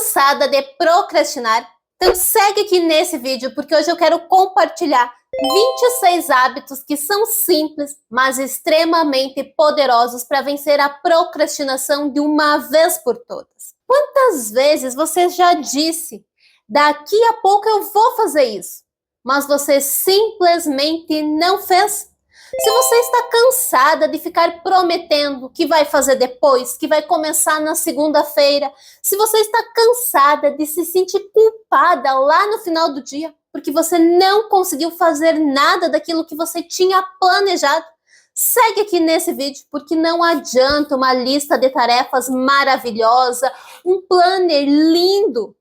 cansada de procrastinar? Então segue aqui nesse vídeo, porque hoje eu quero compartilhar 26 hábitos que são simples, mas extremamente poderosos para vencer a procrastinação de uma vez por todas. Quantas vezes você já disse, daqui a pouco eu vou fazer isso, mas você simplesmente não fez? Se você está cansada de ficar prometendo que vai fazer depois, que vai começar na segunda-feira, se você está cansada de se sentir culpada lá no final do dia, porque você não conseguiu fazer nada daquilo que você tinha planejado, segue aqui nesse vídeo, porque não adianta uma lista de tarefas maravilhosa, um planner lindo,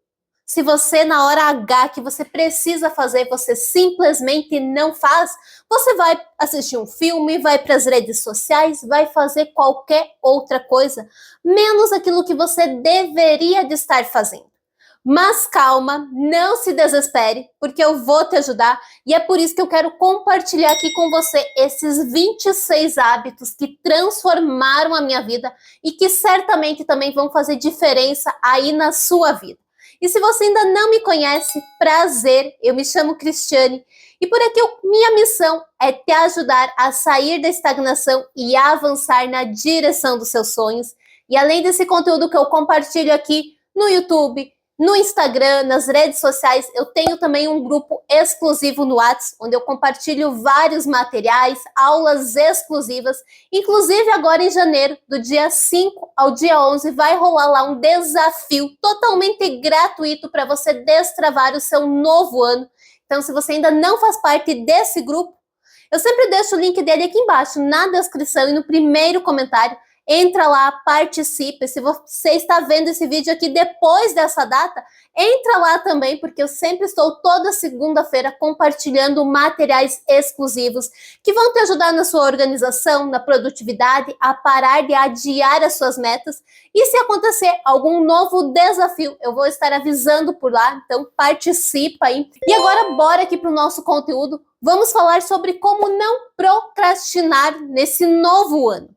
se você, na hora H que você precisa fazer, você simplesmente não faz, você vai assistir um filme, vai para as redes sociais, vai fazer qualquer outra coisa, menos aquilo que você deveria de estar fazendo. Mas calma, não se desespere, porque eu vou te ajudar e é por isso que eu quero compartilhar aqui com você esses 26 hábitos que transformaram a minha vida e que certamente também vão fazer diferença aí na sua vida. E se você ainda não me conhece, prazer, eu me chamo Cristiane e por aqui minha missão é te ajudar a sair da estagnação e avançar na direção dos seus sonhos. E além desse conteúdo que eu compartilho aqui no YouTube, no Instagram, nas redes sociais, eu tenho também um grupo exclusivo no WhatsApp, onde eu compartilho vários materiais, aulas exclusivas. Inclusive agora em janeiro, do dia 5 ao dia 11, vai rolar lá um desafio totalmente gratuito para você destravar o seu novo ano. Então, se você ainda não faz parte desse grupo, eu sempre deixo o link dele aqui embaixo, na descrição e no primeiro comentário. Entra lá, participe. Se você está vendo esse vídeo aqui depois dessa data, entra lá também, porque eu sempre estou toda segunda-feira compartilhando materiais exclusivos que vão te ajudar na sua organização, na produtividade, a parar de adiar as suas metas. E se acontecer algum novo desafio, eu vou estar avisando por lá, então participa aí. E agora bora aqui para o nosso conteúdo. Vamos falar sobre como não procrastinar nesse novo ano.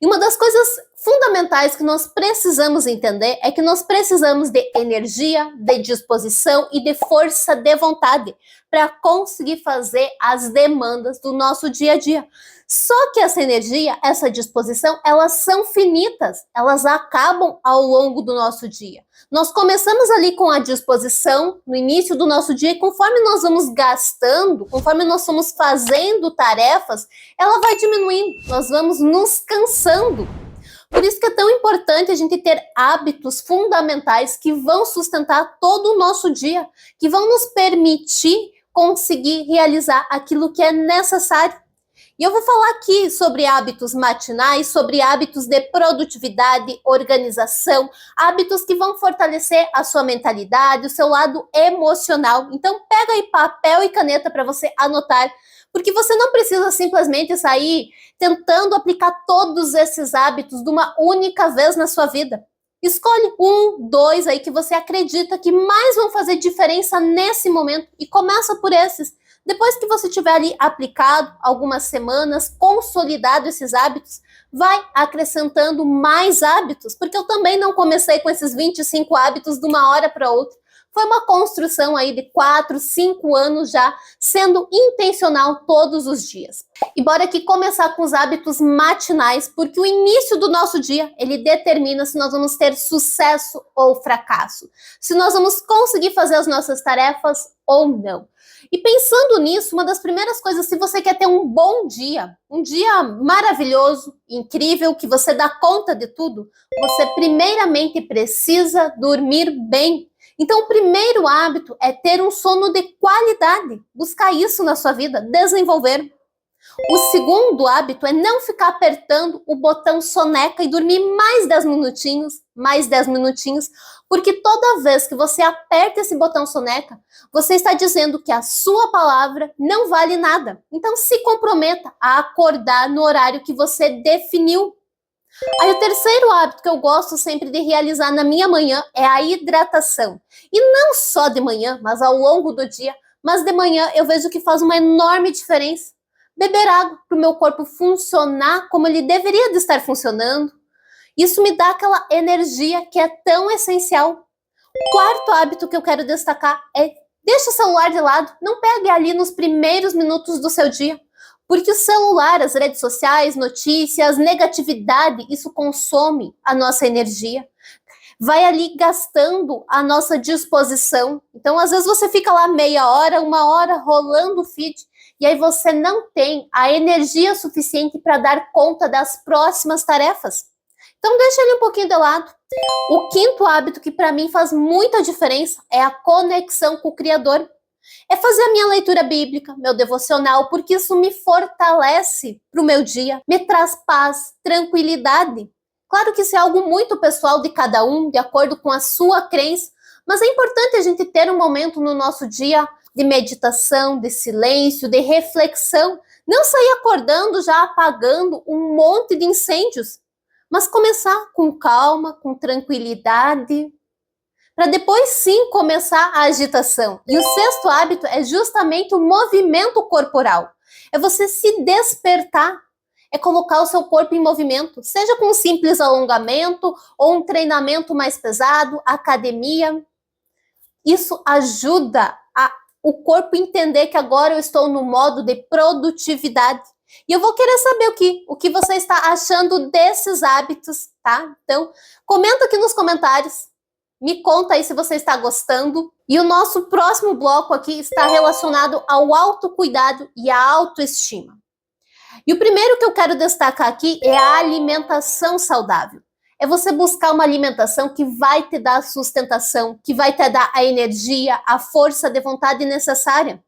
E uma das coisas fundamentais que nós precisamos entender é que nós precisamos de energia, de disposição e de força de vontade para conseguir fazer as demandas do nosso dia a dia. Só que essa energia, essa disposição, elas são finitas, elas acabam ao longo do nosso dia. Nós começamos ali com a disposição no início do nosso dia e conforme nós vamos gastando, conforme nós vamos fazendo tarefas, ela vai diminuindo, nós vamos nos cansando. Por isso que é tão importante a gente ter hábitos fundamentais que vão sustentar todo o nosso dia, que vão nos permitir conseguir realizar aquilo que é necessário. E eu vou falar aqui sobre hábitos matinais, sobre hábitos de produtividade, organização, hábitos que vão fortalecer a sua mentalidade, o seu lado emocional. Então pega aí papel e caneta para você anotar, porque você não precisa simplesmente sair tentando aplicar todos esses hábitos de uma única vez na sua vida. Escolhe 1, 2 aí que você acredita que mais vão fazer diferença nesse momento e começa por esses. Depois que você tiver ali aplicado algumas semanas, consolidado esses hábitos, vai acrescentando mais hábitos, porque eu também não comecei com esses 25 hábitos de uma hora para outra. Foi uma construção aí de 4, 5 anos já, sendo intencional todos os dias. E bora aqui começar com os hábitos matinais, porque o início do nosso dia, ele determina se nós vamos ter sucesso ou fracasso, se nós vamos conseguir fazer as nossas tarefas ou não. E pensando nisso, uma das primeiras coisas, se você quer ter um bom dia, um dia maravilhoso, incrível, que você dá conta de tudo, você primeiramente precisa dormir bem. Então, o primeiro hábito é ter um sono de qualidade, buscar isso na sua vida, desenvolver. O segundo hábito é não ficar apertando o botão soneca e dormir mais 10 minutinhos, porque toda vez que você aperta esse botão soneca, você está dizendo que a sua palavra não vale nada. Então se comprometa a acordar no horário que você definiu. Aí o terceiro hábito que eu gosto sempre de realizar na minha manhã é a hidratação. E não só de manhã, mas ao longo do dia. Mas de manhã eu vejo que faz uma enorme diferença. Beber água para o meu corpo funcionar como ele deveria de estar funcionando. Isso me dá aquela energia que é tão essencial. Quarto hábito que eu quero destacar é: deixa o celular de lado, não pegue ali nos primeiros minutos do seu dia. Porque o celular, as redes sociais, notícias, negatividade, isso consome a nossa energia. Vai ali gastando a nossa disposição. Então, às vezes você fica lá meia hora, uma hora rolando o feed, e aí você não tem a energia suficiente para dar conta das próximas tarefas. Então, deixa ele um pouquinho de lado. O quinto hábito que para mim faz muita diferença é a conexão com o Criador. É fazer a minha leitura bíblica, meu devocional, porque isso me fortalece para o meu dia, me traz paz, tranquilidade. Claro que isso é algo muito pessoal de cada um, de acordo com a sua crença, mas é importante a gente ter um momento no nosso dia de meditação, de silêncio, de reflexão. Não sair acordando já apagando um monte de incêndios, mas começar com calma, com tranquilidade, para depois sim começar a agitação. E o sexto hábito é justamente o movimento corporal. É você se despertar, é colocar o seu corpo em movimento, seja com um simples alongamento ou um treinamento mais pesado, academia. Isso ajuda o corpo a entender que agora eu estou no modo de produtividade. E eu vou querer saber o que você está achando desses hábitos, tá? Então, comenta aqui nos comentários. Me conta aí se você está gostando. E o nosso próximo bloco aqui está relacionado ao autocuidado e à autoestima. E o primeiro que eu quero destacar aqui é a alimentação saudável. É você buscar uma alimentação que vai te dar sustentação, que vai te dar a energia, a força de vontade necessária.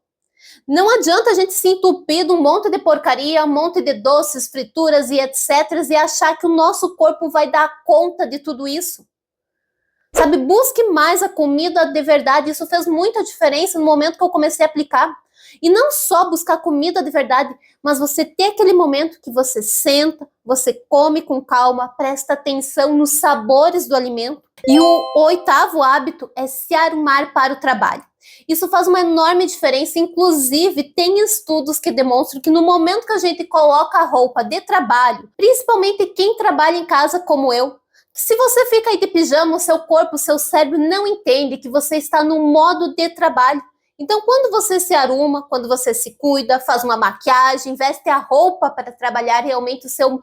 Não adianta a gente se entupir de um monte de porcaria, um monte de doces, frituras e etc. e achar que o nosso corpo vai dar conta de tudo isso. Sabe, busque mais a comida de verdade. Isso fez muita diferença no momento que eu comecei a aplicar. E não só buscar comida de verdade, mas você ter aquele momento que você senta, você come com calma, presta atenção nos sabores do alimento. E o oitavo hábito é se arrumar para o trabalho. Isso faz uma enorme diferença. Inclusive, tem estudos que demonstram que no momento que a gente coloca a roupa de trabalho, principalmente quem trabalha em casa como eu, se você fica aí de pijama, o seu corpo, o seu cérebro não entende que você está no modo de trabalho. Então, quando você se arruma, quando você se cuida, faz uma maquiagem, veste a roupa para trabalhar, realmente o seu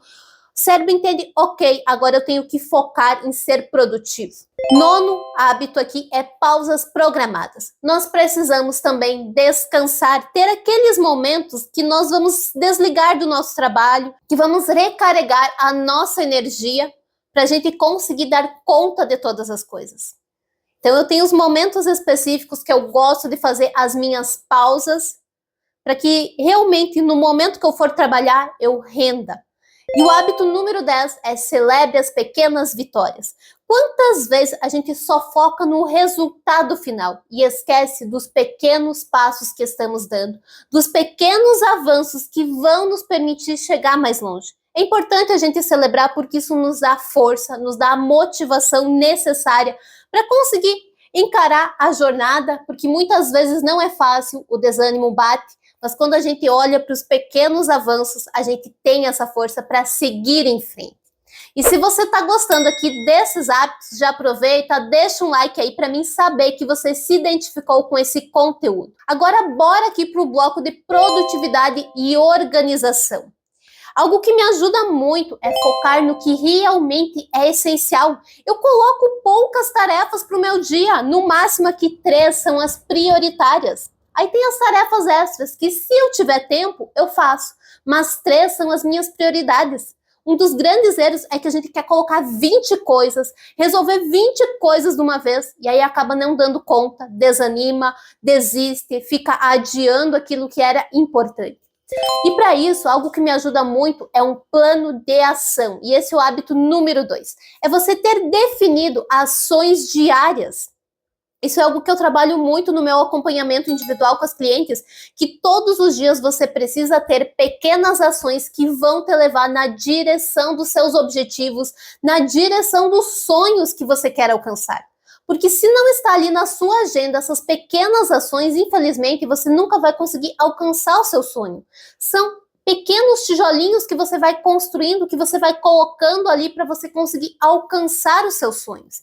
cérebro entende, ok, agora eu tenho que focar em ser produtivo. Nono hábito aqui é pausas programadas. Nós precisamos também descansar, ter aqueles momentos que nós vamos desligar do nosso trabalho, que vamos recarregar a nossa energia, para a gente conseguir dar conta de todas as coisas. Então, eu tenho os momentos específicos que eu gosto de fazer as minhas pausas, para que realmente, no momento que eu for trabalhar, eu renda. E o hábito número 10 é celebre as pequenas vitórias. Quantas vezes a gente só foca no resultado final e esquece dos pequenos passos que estamos dando, dos pequenos avanços que vão nos permitir chegar mais longe? É importante a gente celebrar porque isso nos dá força, nos dá a motivação necessária para conseguir encarar a jornada, porque muitas vezes não é fácil, o desânimo bate, mas quando a gente olha para os pequenos avanços, a gente tem essa força para seguir em frente. E se você está gostando aqui desses hábitos, já aproveita, deixa um like aí para mim saber que você se identificou com esse conteúdo. Agora, bora aqui para o bloco de produtividade e organização. Algo que me ajuda muito é focar no que realmente é essencial. Eu coloco poucas tarefas para o meu dia, no máximo aqui 3 são as prioritárias. Aí tem as tarefas extras, que se eu tiver tempo, eu faço, mas 3 são as minhas prioridades. Um dos grandes erros é que a gente quer colocar 20 coisas, resolver 20 coisas de uma vez, e aí acaba não dando conta, desanima, desiste, fica adiando aquilo que era importante. E para isso, algo que me ajuda muito é um plano de ação. E esse é o hábito número 2. É você ter definido ações diárias. Isso é algo que eu trabalho muito no meu acompanhamento individual com as clientes, que todos os dias você precisa ter pequenas ações que vão te levar na direção dos seus objetivos, na direção dos sonhos que você quer alcançar. Porque se não está ali na sua agenda essas pequenas ações, infelizmente, você nunca vai conseguir alcançar o seu sonho. São pequenos tijolinhos que você vai construindo, que você vai colocando ali para você conseguir alcançar os seus sonhos.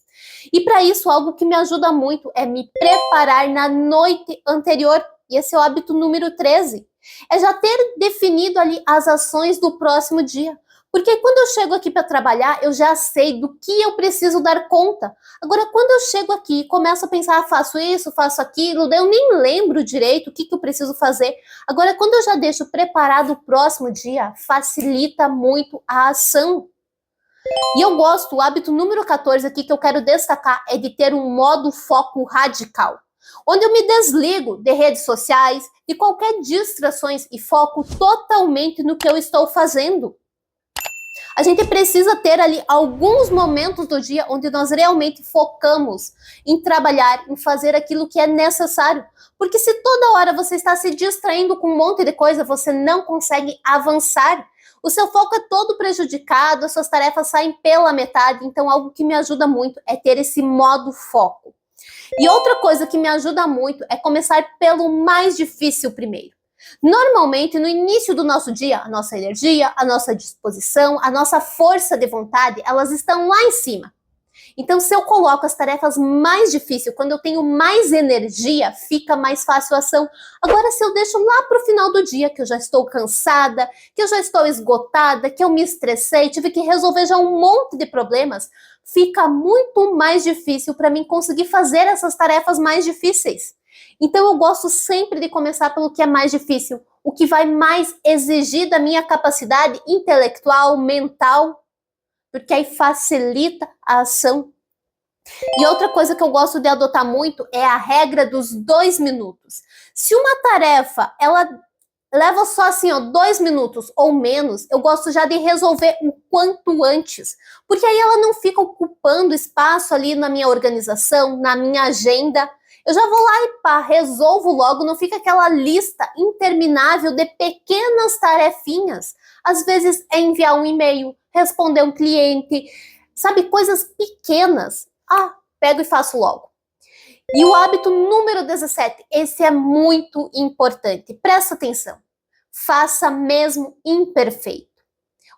E para isso, algo que me ajuda muito é me preparar na noite anterior. E esse é o hábito número 13. É já ter definido ali as ações do próximo dia. Porque quando eu chego aqui para trabalhar, eu já sei do que eu preciso dar conta. Agora, quando eu chego aqui e começo a pensar, faço isso, faço aquilo, eu nem lembro direito o que eu preciso fazer. Agora, quando eu já deixo preparado o próximo dia, facilita muito a ação. E eu gosto, o hábito número 14 aqui que eu quero destacar é de ter um modo foco radical, onde eu me desligo de redes sociais, de qualquer distrações e foco totalmente no que eu estou fazendo. A gente precisa ter ali alguns momentos do dia onde nós realmente focamos em trabalhar, em fazer aquilo que é necessário. Porque se toda hora você está se distraindo com um monte de coisa, você não consegue avançar. O seu foco é todo prejudicado, as suas tarefas saem pela metade. Então, algo que me ajuda muito é ter esse modo foco. E outra coisa que me ajuda muito é começar pelo mais difícil primeiro. Normalmente, no início do nosso dia, a nossa energia, a nossa disposição, a nossa força de vontade, elas estão lá em cima. Então, se eu coloco as tarefas mais difíceis, quando eu tenho mais energia, fica mais fácil a ação. Agora, se eu deixo lá para o final do dia, que eu já estou cansada, que eu já estou esgotada, que eu me estressei, tive que resolver já um monte de problemas, fica muito mais difícil para mim conseguir fazer essas tarefas mais difíceis. Então, eu gosto sempre de começar pelo que é mais difícil, o que vai mais exigir da minha capacidade intelectual, mental, porque aí facilita a ação. E outra coisa que eu gosto de adotar muito é a regra dos 2 minutos. Se uma tarefa, ela leva só assim, 2 minutos ou menos, eu gosto já de resolver o quanto antes, porque aí ela não fica ocupando espaço ali na minha organização, na minha agenda. Eu já vou lá e pá, resolvo logo, não fica aquela lista interminável de pequenas tarefinhas. Às vezes é enviar um e-mail, responder um cliente, sabe, coisas pequenas. Pego e faço logo. E o hábito número 17, esse é muito importante. Presta atenção. Faça mesmo imperfeito.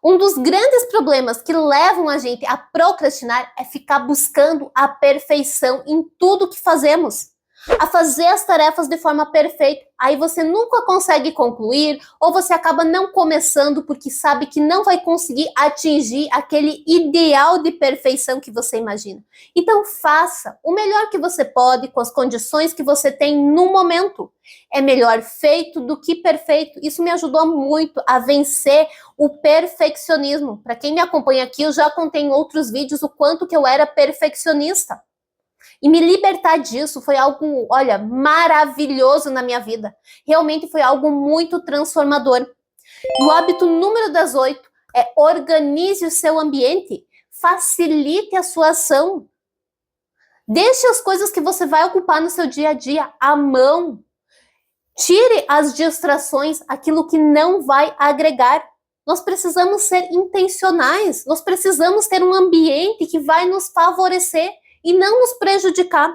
Um dos grandes problemas que levam a gente a procrastinar é ficar buscando a perfeição em tudo que fazemos. A fazer as tarefas de forma perfeita. Aí você nunca consegue concluir ou você acaba não começando porque sabe que não vai conseguir atingir aquele ideal de perfeição que você imagina. Então faça o melhor que você pode com as condições que você tem no momento. É melhor feito do que perfeito. Isso me ajudou muito a vencer o perfeccionismo. Para quem me acompanha aqui, eu já contei em outros vídeos o quanto que eu era perfeccionista. E me libertar disso foi algo, olha, maravilhoso na minha vida. Realmente foi algo muito transformador. E o hábito número 18 é organize o seu ambiente. Facilite a sua ação. Deixe as coisas que você vai ocupar no seu dia a dia à mão. Tire as distrações, aquilo que não vai agregar. Nós precisamos ser intencionais. Nós precisamos ter um ambiente que vai nos favorecer e não nos prejudicar.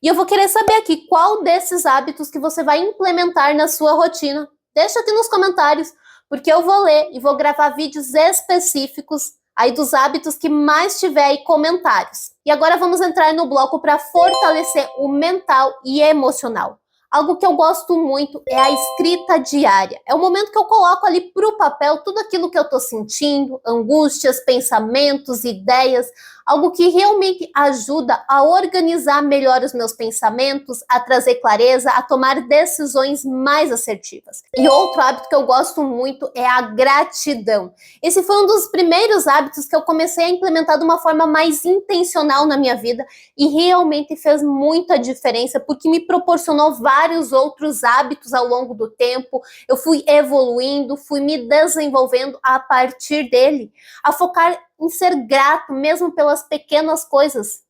E eu vou querer saber aqui qual desses hábitos que você vai implementar na sua rotina. Deixa aqui nos comentários, porque eu vou ler e vou gravar vídeos específicos aí dos hábitos que mais tiver aí comentários. E agora vamos entrar no bloco para fortalecer o mental e emocional. Algo que eu gosto muito é a escrita diária. É o momento que eu coloco ali para o papel tudo aquilo que eu estou sentindo, angústias, pensamentos, ideias, algo que realmente ajuda a organizar melhor os meus pensamentos, a trazer clareza, a tomar decisões mais assertivas. E outro hábito que eu gosto muito é a gratidão. Esse foi um dos primeiros hábitos que eu comecei a implementar de uma forma mais intencional na minha vida e realmente fez muita diferença porque me proporcionou vários outros hábitos ao longo do tempo. Eu fui evoluindo, fui me desenvolvendo a partir dele, a focar em ser grato mesmo pelas pequenas coisas.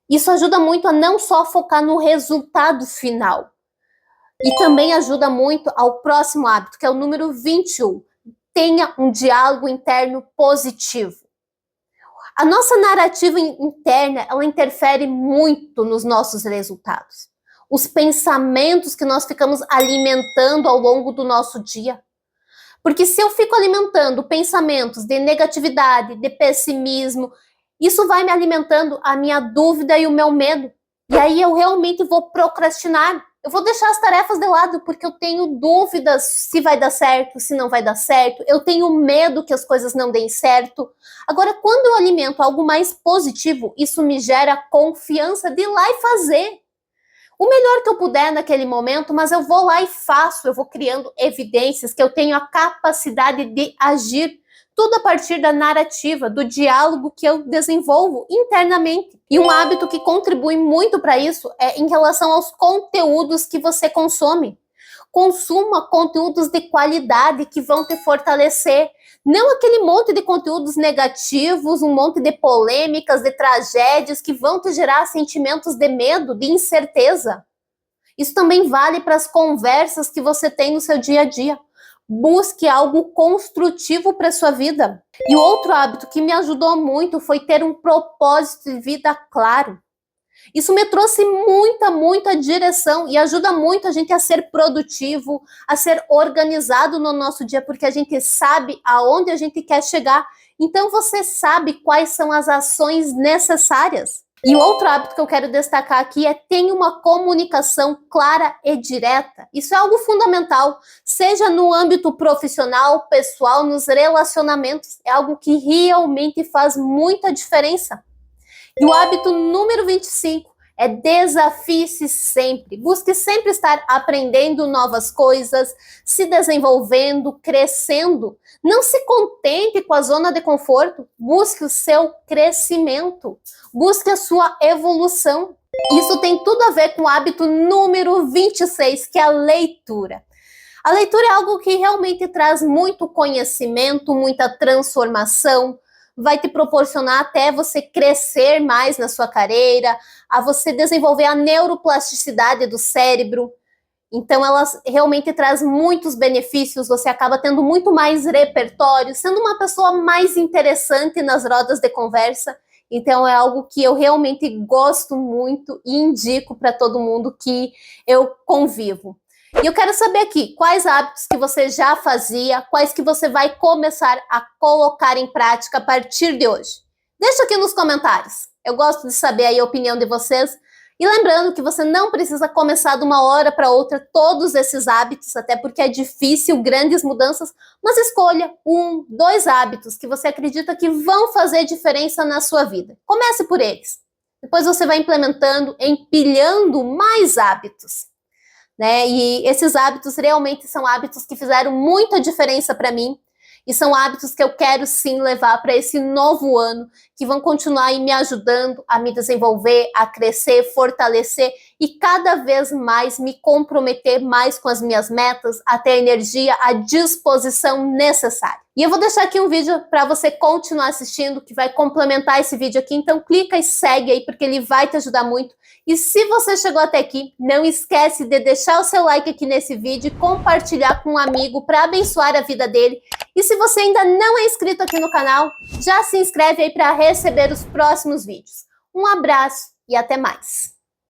Isso ajuda muito a não só focar no resultado final, e também ajuda muito ao próximo hábito, que é o número 21. Tenha um diálogo interno positivo. A nossa narrativa interna, ela interfere muito nos nossos resultados. Os pensamentos que nós ficamos alimentando ao longo do nosso dia. Porque se eu fico alimentando pensamentos de negatividade, de pessimismo, isso vai me alimentando a minha dúvida e o meu medo. E aí eu realmente vou procrastinar. Eu vou deixar as tarefas de lado porque eu tenho dúvidas se vai dar certo, se não vai dar certo. Eu tenho medo que as coisas não deem certo. Agora, quando eu alimento algo mais positivo, isso me gera confiança de ir lá e fazer o melhor que eu puder naquele momento, mas eu vou lá e faço, eu vou criando evidências que eu tenho a capacidade de agir, tudo a partir da narrativa, do diálogo que eu desenvolvo internamente. E um hábito que contribui muito para isso é em relação aos conteúdos que você consome. Consuma conteúdos de qualidade que vão te fortalecer. Não aquele monte de conteúdos negativos, um monte de polêmicas, de tragédias que vão te gerar sentimentos de medo, de incerteza. Isso também vale para as conversas que você tem no seu dia a dia. Busque algo construtivo para a sua vida. E o outro hábito que me ajudou muito foi ter um propósito de vida claro. Isso me trouxe muita direção e ajuda muito a gente a ser produtivo, a ser organizado no nosso dia, porque a gente sabe aonde a gente quer chegar. Então você sabe quais são as ações necessárias. E o outro hábito que eu quero destacar aqui é ter uma comunicação clara e direta. Isso é algo fundamental, seja no âmbito profissional, pessoal, nos relacionamentos. É algo que realmente faz muita diferença. E o hábito número 25 é desafie-se sempre. Busque sempre estar aprendendo novas coisas, se desenvolvendo, crescendo. Não se contente com a zona de conforto. Busque o seu crescimento. Busque a sua evolução. Isso tem tudo a ver com o hábito número 26, que é a leitura. A leitura é algo que realmente traz muito conhecimento, muita transformação, vai te proporcionar até você crescer mais na sua carreira, a você desenvolver a neuroplasticidade do cérebro. Então, ela realmente traz muitos benefícios, você acaba tendo muito mais repertório, sendo uma pessoa mais interessante nas rodas de conversa. Então, é algo que eu realmente gosto muito e indico para todo mundo que eu convivo. E eu quero saber aqui, quais hábitos que você já fazia, quais que você vai começar a colocar em prática a partir de hoje. Deixa aqui nos comentários. Eu gosto de saber aí a opinião de vocês. E lembrando que você não precisa começar de uma hora para outra todos esses hábitos, até porque é difícil, grandes mudanças, mas escolha 1, 2 hábitos que você acredita que vão fazer diferença na sua vida. Comece por eles. Depois você vai implementando, empilhando mais hábitos. Né? E esses hábitos realmente são hábitos que fizeram muita diferença para mim e são hábitos que eu quero sim levar para esse novo ano, que vão continuar aí me ajudando a me desenvolver, a crescer, fortalecer e cada vez mais me comprometer mais com as minhas metas, a ter a energia, a disposição necessária. E eu vou deixar aqui um vídeo para você continuar assistindo, que vai complementar esse vídeo aqui, então clica e segue aí, porque ele vai te ajudar muito. E se você chegou até aqui, não esquece de deixar o seu like aqui nesse vídeo e compartilhar com um amigo para abençoar a vida dele. E se você ainda não é inscrito aqui no canal, já se inscreve aí para receber os próximos vídeos. Um abraço e até mais!